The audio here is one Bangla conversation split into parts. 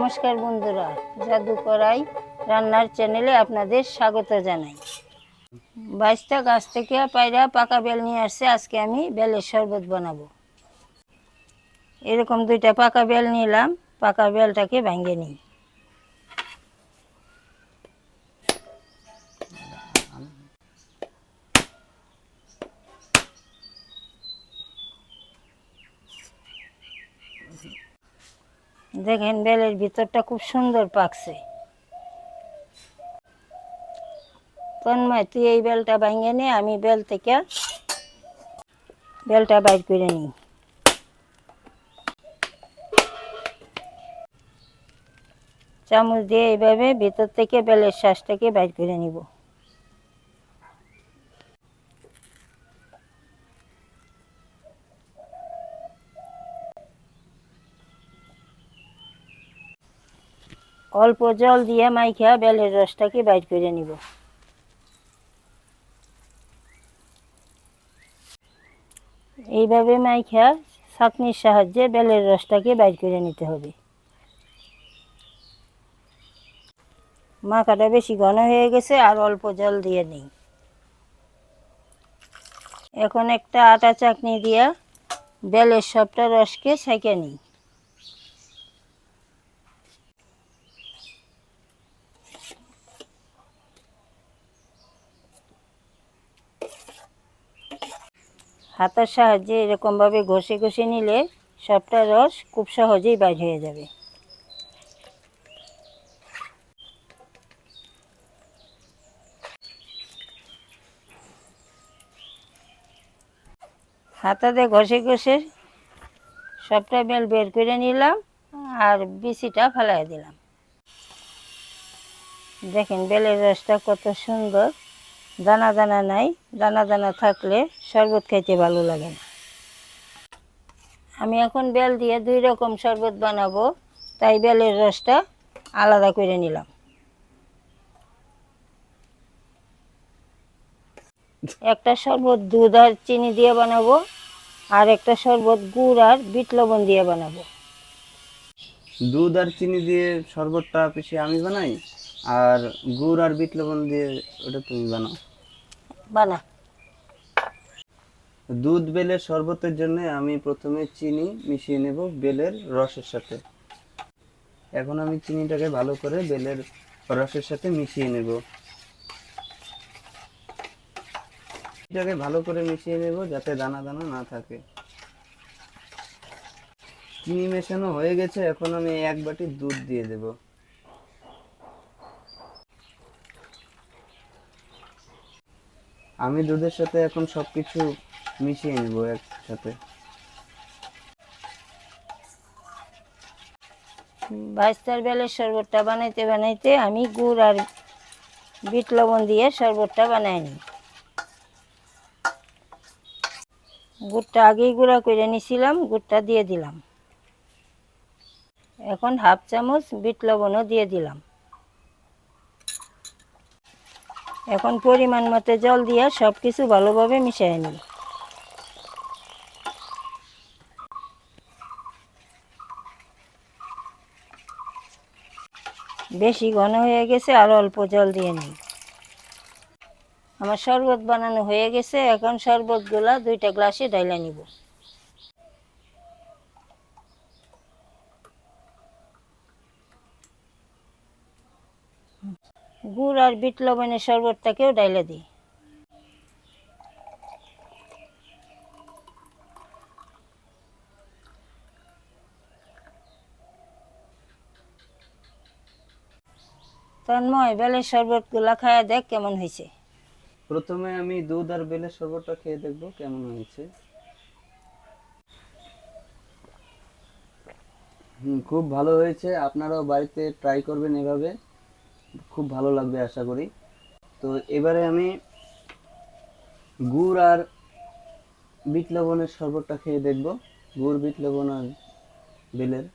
নমস্কার বন্ধুরা, জাদু করাই রান্নার চ্যানেলে আপনাদের স্বাগত জানাই। 22টা গাছ থেকে পায়রা পাকা বেল নিয়ে আসছে। আজকে আমি বেলের শরবত বানাবো। এরকম 2টা পাকা বেল নিলাম। পাকা বেলটাকে ভেঙে নিই। দেখেন বেলের ভিতরটা খুব সুন্দর পাকছে। তন্ময়, তুই এই বেলটা ভেঙে নে, আমি বেল থেকে বেলটা বাইর করে নিই। চামচ দিয়ে এইভাবে ভিতর থেকে বেলের শ্বাসটাকে বাইর করে নিব। অল্প জল দিয়ে মাইখা বেলের রসটাকে বাইর করে নিব। এইভাবে মাইখা ছাঁকনির সাহায্যে বেলের রসটাকে বাইর করে নিতে হবে। মাখাটা বেশি ঘন হয়ে গেছে, আর অল্প জল দিয়ে নিই। এখন একটা আটা চাকনি দিয়া বেলের সবটা রসকে ছেঁকে নিই। হাতের সাহায্যে এরকমভাবে ঘষে ঘষে নিলে সবটা রস খুব সহজেই বাইর হয়ে যাবে। হাতাতে ঘষে ঘষে সবটা বেল বের করে নিলাম, আর বিচিটা ফেলাই দিলাম। দেখেন বেলের রসটা কত সুন্দর, দানা দানা নাই। দানা দানা থাকলে শরবত খাইতে ভালো লাগে না। আমি এখন বেল দিয়ে 2 রকম শরবত বানাবো, তাই বেলের রসটা আলাদা করে নিলাম। একটা শরবত দুধ আর চিনি দিয়ে বানাবো, আর একটা শরবত গুড় আর বিট লবণ দিয়ে বানাবো। দুধ আর চিনি দিয়ে শরবতটা পিছিয়ে আমি বানাই, আর গুড় আর বিট লবণ দিয়ে ওটা তুমি বানাও। বানা। দুধ বেলের শরবতের জন্য আমি প্রথমে চিনি মিশিয়ে নেব বেলের রসের সাথে। এখন আমি চিনিটাকে ভালো করে বেলের রসের সাথে মিশিয়ে নেব। এটাকে ভালো করে মিশিয়ে নেব যাতে দানা দানা না থাকে। চিনি মেশানো হয়ে গেছে, এখন আমি 1 বাটি দুধ দিয়ে দেব। আমি দুধের সাথে এখন সবকিছু মিশিয়ে নেব একসাথে। 22টার বেলের শরবতটা বানাইতে বানাইতে আমি গুড় আর বিট লবণ দিয়ে শরবতটা বানাই নিই। গুড়টা আগেই গুঁড়া করে নিছিলাম, গুড়টা দিয়ে দিলাম। এখন হাফ চামচ বিট লবণও দিয়ে দিলাম। এখন পরিমাণ মতো জল দিয়ে সব কিছু ভালোভাবে মিশিয়ে নিই। বেশি ঘন হয়ে গেছে, আর অল্প জল দিয়ে নিই। আমার শরবত বানানো হয়ে গেছে। এখন শরবতগুলা 2টা গ্লাসে ঢাইলা নিব। গুড় আর বিট লবণের শরবতটাকেও ঢাইলা দিই। তন্ময়, বেলের শরবতগুলা খায়া দেখ কেমন হয়েছে। প্রথমে আমি দুধ আর বেলের শরবতটা খেয়ে দেখবো কেমন হয়েছে। খুব ভালো হয়েছে। আপনারাও বাড়িতে ট্রাই করবেন এভাবে, খুব ভালো লাগবে আশা করি। তো এবারে আমি গুড় আর বিট লবণের শরবতটা খেয়ে দেখব। গুড়, বিট লবণ আর বেলের,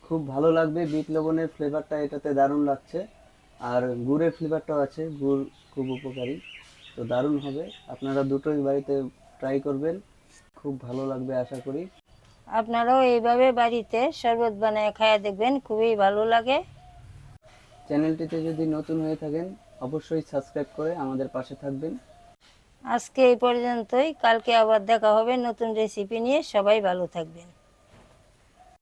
খুব ভালো লাগবে। বিট লবণের ফ্লেভারটা এটাতে দারুণ লাগছে, আর গুড়ের ফ্লেভারটাও আছে। গুড় খুব উপকারী, তো দারুণ হবে। আপনারা দুটোই বাড়িতে ট্রাই করবেন, খুব ভালো লাগবে আশা করি। আপনারাও এইভাবে বাড়িতে শরবত বানায় খায়া দেখবেন, খুবই ভালো লাগে। চ্যানেলটিতে যদি নতুন হয়ে থাকেন অবশ্যই সাবস্ক্রাইব করে আমাদের পাশে থাকবেন। আজকে এই পর্যন্তই, কালকে আবার দেখা হবে নতুন রেসিপি নিয়ে। সবাই ভালো থাকবেন।